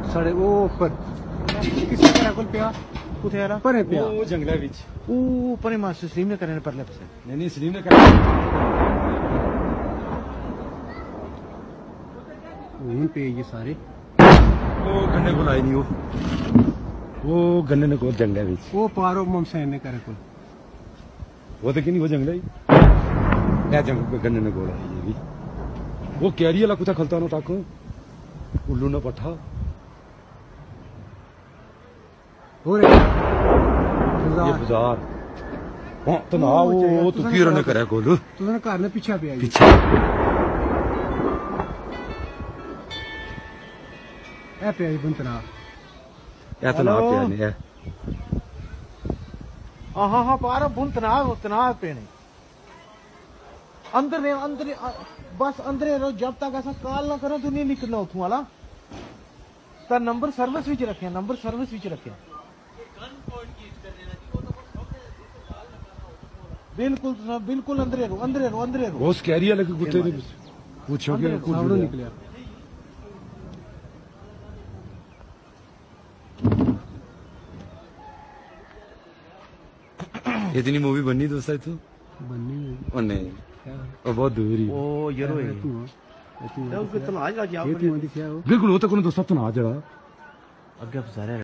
साढ़े वो ऊपर किसी तरह कोल पिया कुथे यार परे पिया वो जंगला विच ओ परे मास्टर स्लीम ने करने परले पासे नहीं स्लीम ने कर वहीं पे ये सारे वो गन्ने को लाई नहीं वो गन्ने ने को जंगला विच वो पारो मोमसैन ने करे कोल वो तो नहीं वो जंगला ही या जंगल गन्ने ने गोला ये भी वो कैरी वाला कुछ खलता ना टाको उल्लू ने पठा हो रे ये बाजार हां तो ना वो तू की रने करे गोल तूने घर ने पीछे पे आई पीछे ए पे आई बंतना या तो ना पे नहीं है हाँ हाँ पारा बुनतना पे नहीं अंदर बस अंदर रहो जब तक ऐसा कॉल ना करो तो नहीं निकलना उठू वाला तर नंबर सर्विस विच रखे नंबर सर्विस विच रखे बिल्कुल बिल्कुल अंदर रहो वो स्कैरी वाले के कुत्ते ने पूछो कि कौन निकले इतनी मूवी बननी दोस्त है तू बननी नहीं वो बहुत दूर ही ओ यरो है तू तो आज लग जाओ बिल्कुल वो तो कोनो दोस्त तो ना जड़ा अगे सारे